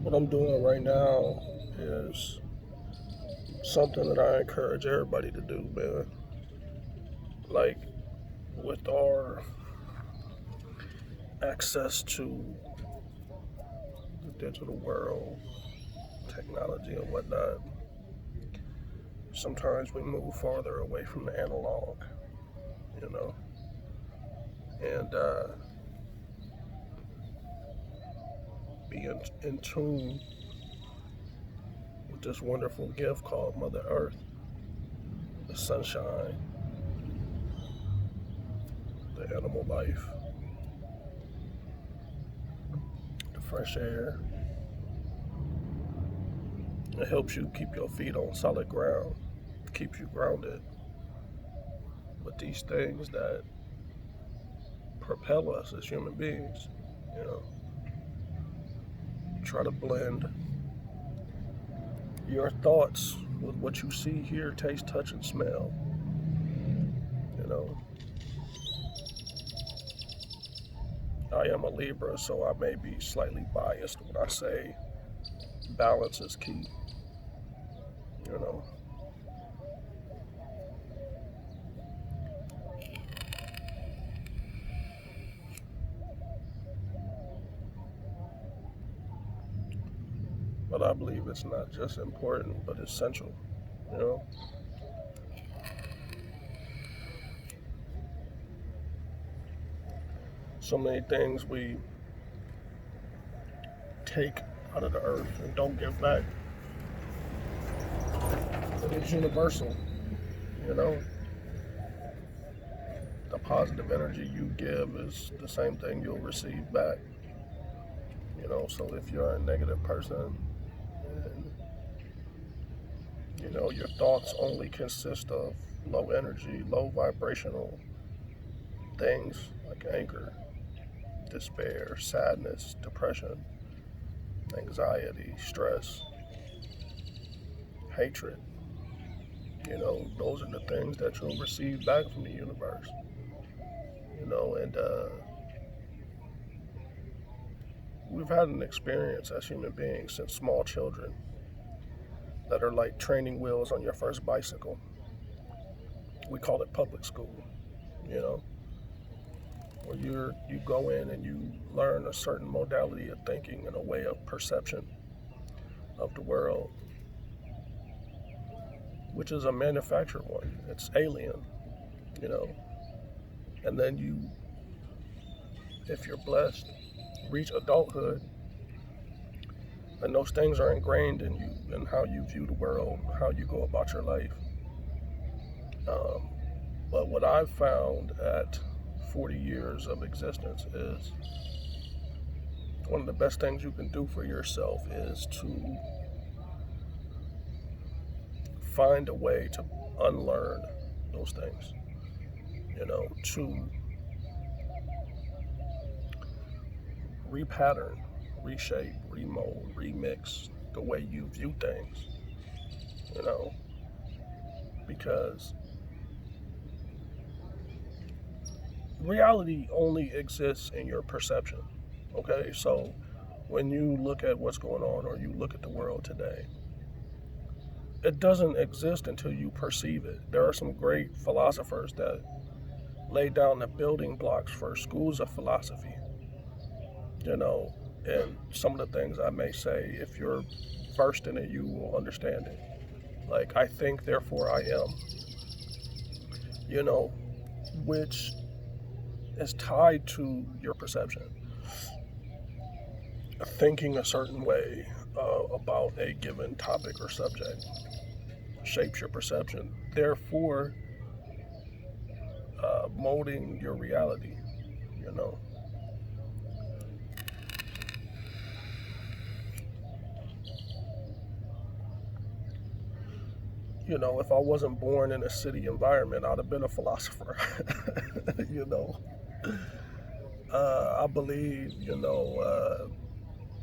What I'm doing right now is something that I encourage everybody to do, man. Like with our access to the digital world, technology, and whatnot, sometimes we move farther away from the analog, you know, and be in tune with this wonderful gift called Mother Earth, the sunshine, the animal life, the fresh air. It helps you keep your feet on solid ground, keeps you grounded with these things that propel us as human beings. You know, try to blend your thoughts with what you see, hear, taste, touch, and smell. You know, I am a Libra, so I may be slightly biased when I say balance is key. You know, but I believe it's not just important, but essential. You know, so many things we take out of the earth and don't give back. It's universal. You know, the positive energy you give is the same thing you'll receive back. You know, so if you're a negative person and you know your thoughts only consist of low energy, low vibrational things like anger, despair, sadness, depression, anxiety, stress, hatred, you know, those are the things that you'll receive back from the universe. You know, and we've had an experience as human beings since small children that are like training wheels on your first bicycle. We call it public school, you know, where you go in and you learn a certain modality of thinking and a way of perception of the world, which is a manufactured one. It's alien, you know. And then you, if you're blessed, reach adulthood, and those things are ingrained in you and how you view the world, how you go about your life. Um, but what I've found at 40 years of existence is one of the best things you can do for yourself is to find a way to unlearn those things, you know, to repattern, reshape, remold, remix the way you view things, you know, because reality only exists in your perception. Okay, so when you look at what's going on or you look at the world today, it doesn't exist until you perceive it. There are some great philosophers that lay down the building blocks for schools of philosophy, you know, and some of the things I may say, if you're versed in it, you will understand it. Like, I think, therefore I am, you know, which is tied to your perception. Thinking a certain way about a given topic or subject shapes your perception, therefore molding your reality, you know. You know, if I wasn't born in a city environment, I'd have been a philosopher. You know, I believe, you know,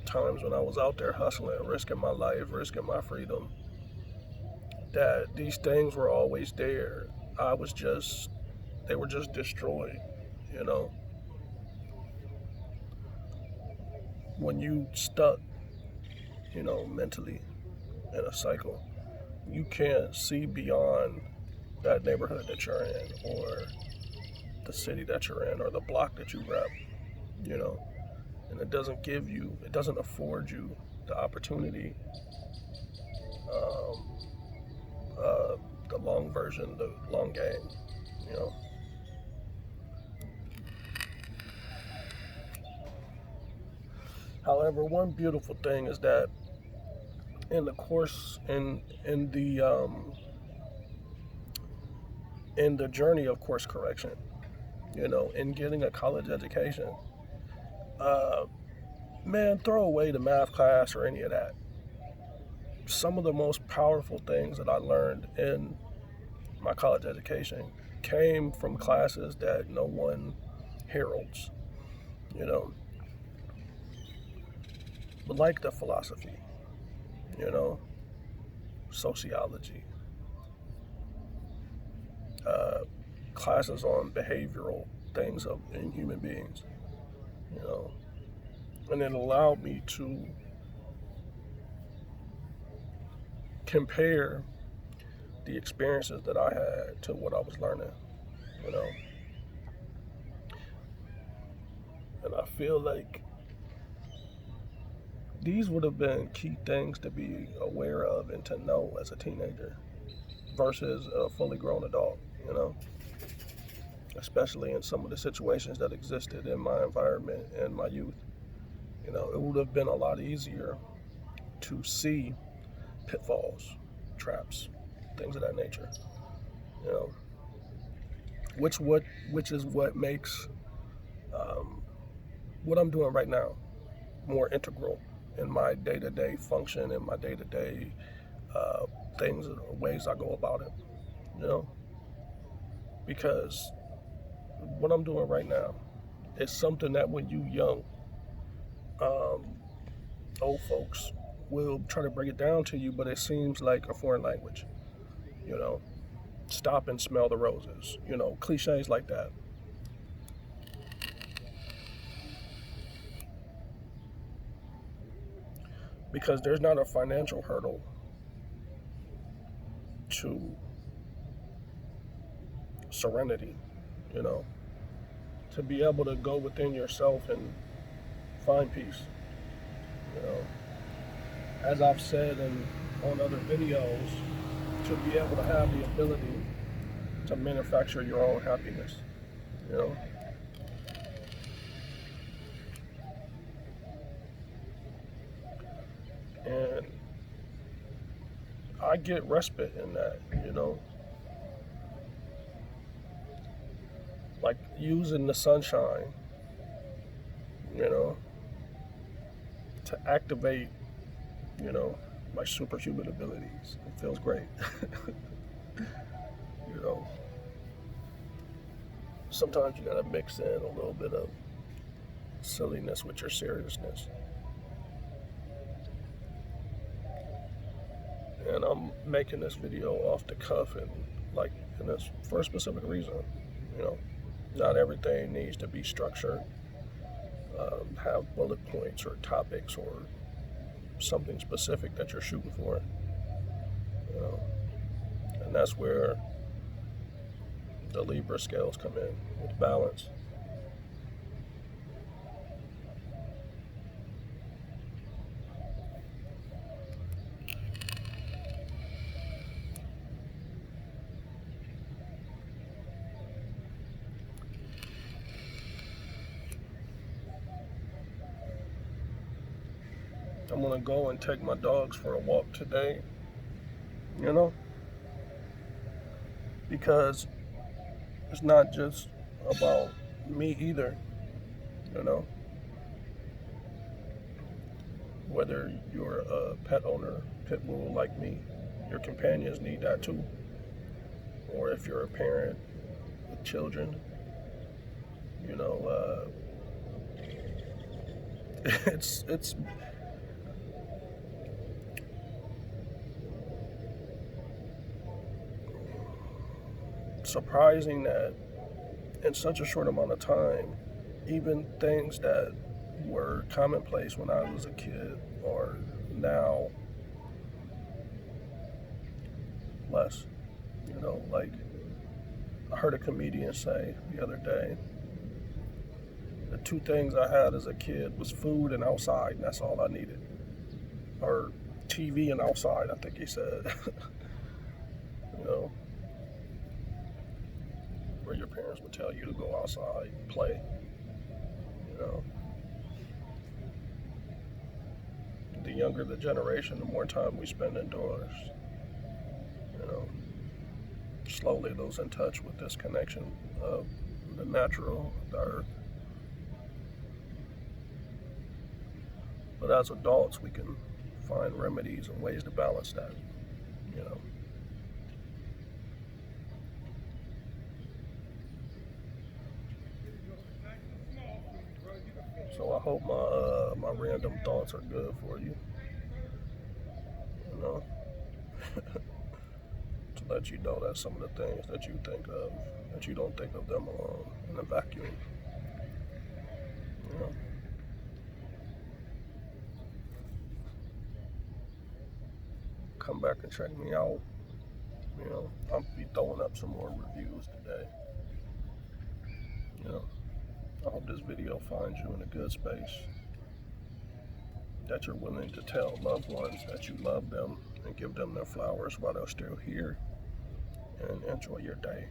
times when I was out there hustling, risking my life, risking my freedom, that these things were always there. I was just, they were just destroyed, you know. When you stuck mentally in a cycle. You can't see beyond that neighborhood that you're in, or the city that you're in, or the block that you rep, you know. And it doesn't afford you the opportunity, um, the long version, the long game, you know. However, one beautiful thing is that in the course, in the journey of course correction, in getting a college education, uh, man, throw away the math class or any of that. Some of the most powerful things that I learned in my college education came from classes that no one heralds, you know, like the philosophy, you know, sociology, uh, classes on behavioral things in human beings, you know, and it allowed me to compare the experiences that I had to what I was learning, you know. And I feel like these would have been key things to be aware of and to know as a teenager versus a fully grown adult, you know, especially in some of the situations that existed in my environment and my youth. You know, it would have been a lot easier to see pitfalls, traps, things of that nature, you know, which is what makes um, what I'm doing right now more integral in my day-to-day function, in my day-to-day uh, things, ways I go about it, you know, because what I'm doing right now is something that when you young, um, old folks will try to break it down to you, but it seems like a foreign language, you know, stop and smell the roses, cliches like that. Because there's not a financial hurdle to serenity, you know, to be able to go within yourself and find peace, you know. As I've said on other videos, to be able to have the ability to manufacture your own happiness, you know. And I get respite in that, you know. Like using the sunshine, you know, to activate, my superhuman abilities. It feels great. you know, sometimes you gotta mix in a little bit of silliness with your seriousness. And I'm making this video off the cuff and it's for a specific reason. You know, not everything needs to be structured, have bullet points or topics or something specific that you're shooting for. You know, and that's where the Libra scales come in with balance. I'm gonna go and take my dogs for a walk today, you know, because it's not just about me either, you know. Whether you're a pet owner, pit bull like me, your companions need that too. Or if you're a parent with children, you know, it's surprising that in such a short amount of time, even things that were commonplace when I was a kid or now less. You know, like I heard a comedian say the other day, the two things I had as a kid was food and outside, and that's all I needed. Or TV and outside, I think he said. You know, where your parents would tell you to go outside and play. You know, the younger the generation, the more time we spend indoors. You know, slowly lose in touch with this connection of the natural, the earth. But as adults, we can find remedies and ways to balance that. You know. So I hope my random thoughts are good for you. You know, to let you know that some of the things that you think of, that you don't think of them alone in a vacuum. You know. Come back and check me out. You know, I'll be throwing up some more reviews today. You know, I hope this video finds you in a good space, that you're willing to tell loved ones that you love them and give them their flowers while they're still here, and enjoy your day.